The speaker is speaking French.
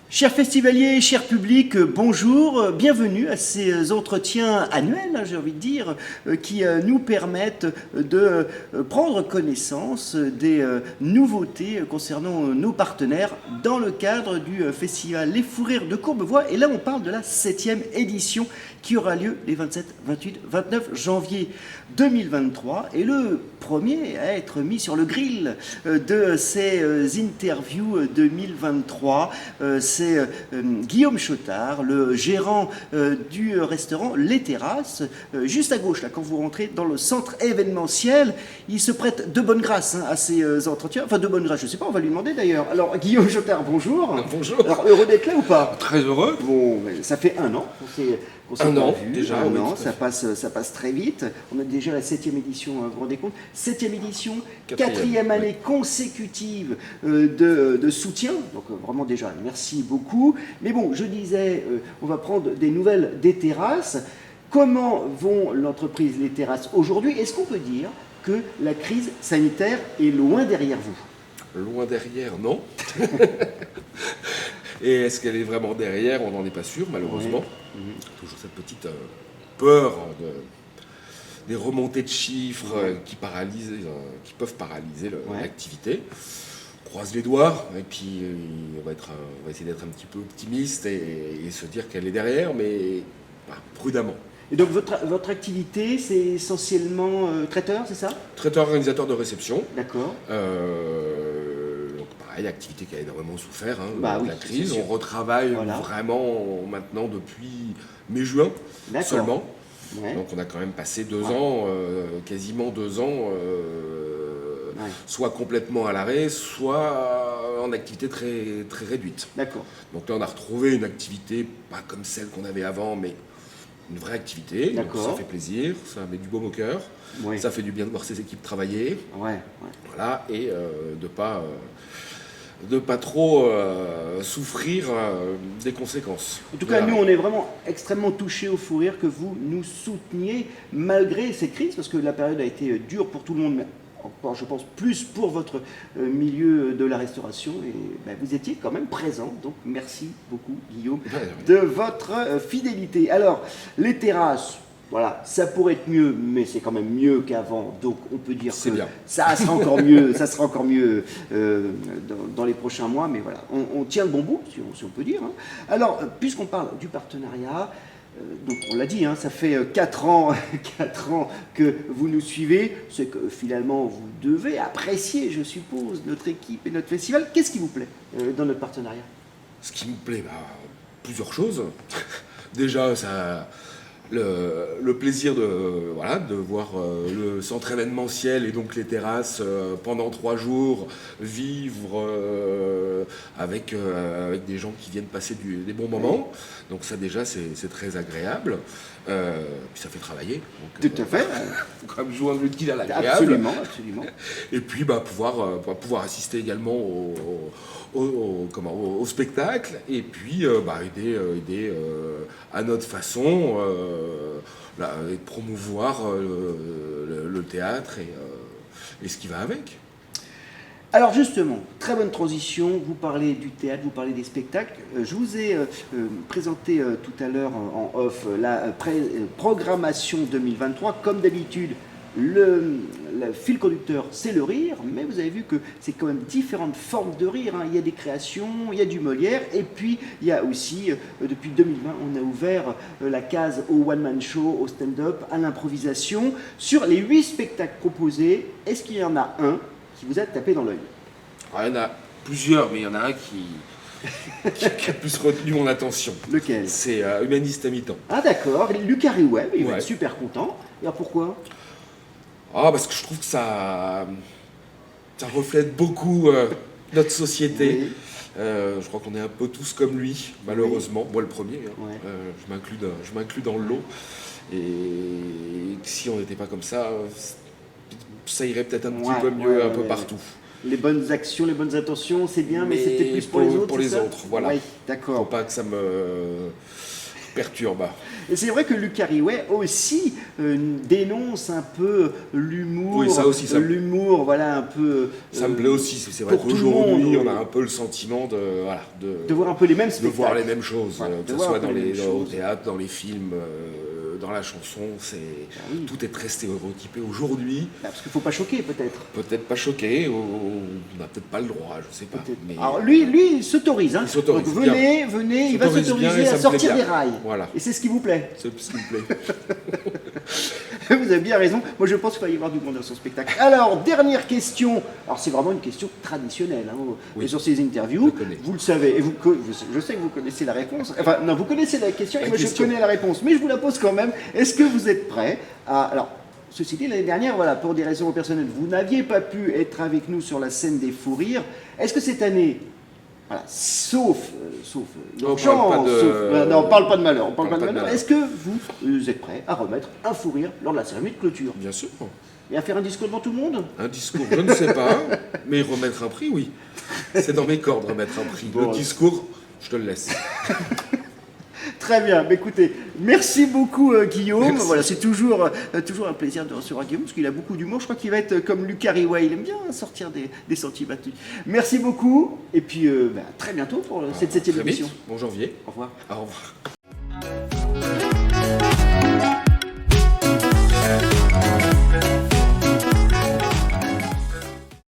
Chers festivaliers, chers publics, bonjour, bienvenue à ces entretiens annuels, j'ai envie de dire, qui nous permettent de prendre connaissance des nouveautés concernant nos partenaires dans le cadre du festival Les Fous Rires de Courbevoie. Et là, on parle de la 7e édition qui aura lieu les 27, 28, 29 janvier 2023. Et le premier à être mis sur le grill de ces interviews 2023, c'est Guillaume Chotard, le gérant du restaurant Les Terrasses, juste à gauche, là, quand vous rentrez dans le centre événementiel. Il se prête de bonne grâce à ces entretiens. Enfin, de bonne grâce, je ne sais pas, on va lui demander d'ailleurs. Alors, Guillaume Chotard, bonjour. Bonjour. Alors, heureux d'être là ou pas? Très heureux. Bon, ça fait un an qu'on s'est Un pas an, vu. déjà, Un oui, an, tout à ça passe très vite. On a déjà la 7e édition, vous vous rendez compte? 7e édition, Quatrième, 4e année consécutive de soutien. Donc vraiment déjà, merci beaucoup. Mais bon, je disais, on va prendre des nouvelles des terrasses. Comment vont l'entreprise Les Terrasses aujourd'hui? Est-ce qu'on peut dire que la crise sanitaire est loin derrière vous? Loin derrière, non. Et est-ce qu'elle est vraiment derrière? On n'en est pas sûr, malheureusement. Oui. Toujours cette petite peur des remontées de chiffres qui peuvent paralyser l'activité. On croise les doigts, et puis on va essayer d'être un petit peu optimiste et se dire qu'elle est derrière, mais prudemment. Et donc votre activité, c'est essentiellement traiteur, c'est ça? Traiteur organisateur de réception. D'accord. Donc pareil, activité qui a énormément souffert de la crise. On retravaille vraiment maintenant depuis mai-juin seulement. Ouais. Donc on a quand même passé 2 ans, quasiment 2 ans, soit complètement à l'arrêt, soit en activité très, très réduite. D'accord. Donc là on a retrouvé une activité, pas comme celle qu'on avait avant, mais une vraie activité. Donc ça fait plaisir, ça met du baume au cœur, ça fait du bien de voir ses équipes travailler. Voilà, et de pas trop souffrir des conséquences. En tout cas, nous, on est vraiment extrêmement touchés au Fou Rire que vous nous souteniez malgré cette crise, parce que la période a été dure pour tout le monde, mais encore, je pense, plus pour votre milieu de la restauration. Et vous étiez quand même présent, donc merci beaucoup, Guillaume, de votre fidélité. Alors, Les Terrasses, voilà, ça pourrait être mieux, mais c'est quand même mieux qu'avant. Donc on peut dire que bien. ça sera encore mieux, dans les prochains mois. Mais voilà, on tient le bon bout, si on peut dire. Alors, puisqu'on parle du partenariat, donc on l'a dit, ça fait 4 ans que vous nous suivez. C'est que finalement vous devez apprécier, je suppose, notre équipe et notre festival. Qu'est-ce qui vous plaît dans notre partenariat? Ce qui me plaît, plusieurs choses. Déjà, le plaisir de voir le centre événementiel et donc les terrasses pendant 3 jours vivre avec des gens qui viennent passer des bons moments. Donc ça déjà c'est très agréable. Puis ça fait travailler. Donc, Tout à fait. Quand même jouer un utile à l'agréable. Absolument. Et puis pouvoir assister également au spectacle et puis aider à notre façon et promouvoir le théâtre et ce qui va avec. Alors justement, très bonne transition, vous parlez du théâtre, vous parlez des spectacles. Je vous ai présenté tout à l'heure en off la programmation 2023. Comme d'habitude, le fil conducteur, c'est le rire, mais vous avez vu que c'est quand même différentes formes de rire. Il y a des créations, il y a du Molière, et puis il y a aussi, depuis 2020, on a ouvert la case au one-man show, au stand-up, à l'improvisation. Sur les 8 spectacles proposés, est-ce qu'il y en a un qui vous a tapé dans l'œil? Il y en a plusieurs, mais il y en a un qui a plus retenu mon attention. Lequel? C'est Humaniste à mi-temps. Ah d'accord, Lucas Rioueb, il va être super content. Et alors pourquoi? Parce que je trouve que ça reflète beaucoup notre société. Oui. Je crois qu'on est un peu tous comme lui, malheureusement. Moi, le premier. Je m'inclus dans le lot. Et si on n'était pas comme ça irait peut-être un petit peu mieux un peu partout. Les bonnes actions, les bonnes intentions, c'est bien, mais c'était plus pour les autres. Pour les autres, voilà. Oui, d'accord. Faut pas que ça me perturbe. Et c'est vrai que Luc Carraway aussi dénonce un peu l'humour. Oui, ça aussi, l'humour, voilà, un peu. Ça me plaît aussi. C'est vrai qu'aujourd'hui, on a un peu le sentiment de voir un peu les mêmes spectacles. De voir les mêmes choses, voilà, que ce soit au théâtre, dans les films, dans la chanson. Tout est très stéréotypé aujourd'hui. Parce qu'il ne faut pas choquer, peut-être. Peut-être pas choquer, on n'a peut-être pas le droit, je sais pas. Mais... Alors lui, il s'autorise. Hein. Il s'autorise. Donc venez, il va s'autoriser à sortir des rails. Voilà. Et c'est ce qui vous plaît. C'est ce qui me plaît. Vous avez bien raison. Moi, je pense qu'il va y avoir du monde dans son spectacle. Alors, dernière question. Alors, c'est vraiment une question traditionnelle sur ces interviews. Vous le savez. Et je sais que vous connaissez la réponse. Enfin, non, vous connaissez la question et moi, je connais la réponse. Mais je vous la pose quand même. Est-ce que vous êtes prêts à... Alors, ceci dit, l'année dernière, voilà, pour des raisons personnelles, vous n'aviez pas pu être avec nous sur la scène des fous rires. Est-ce que cette année, voilà, sauf urgence, non, on parle pas de malheur, est-ce que vous êtes prêts à remettre un fou rire lors de la cérémonie de clôture? Bien sûr. Et à faire un discours devant tout le monde? Un discours, je ne sais pas, mais remettre un prix, oui. C'est dans mes cordes, remettre un prix. Le discours, je te le laisse. Très bien, mais écoutez, merci beaucoup Guillaume. Merci. Voilà, c'est toujours un plaisir de recevoir Guillaume parce qu'il a beaucoup d'humour. Je crois qu'il va être comme Luc Carraway, il aime bien sortir des sentiers battus. Merci beaucoup et puis à très bientôt pour cette 7e émission. Bon janvier. Au revoir. Au revoir.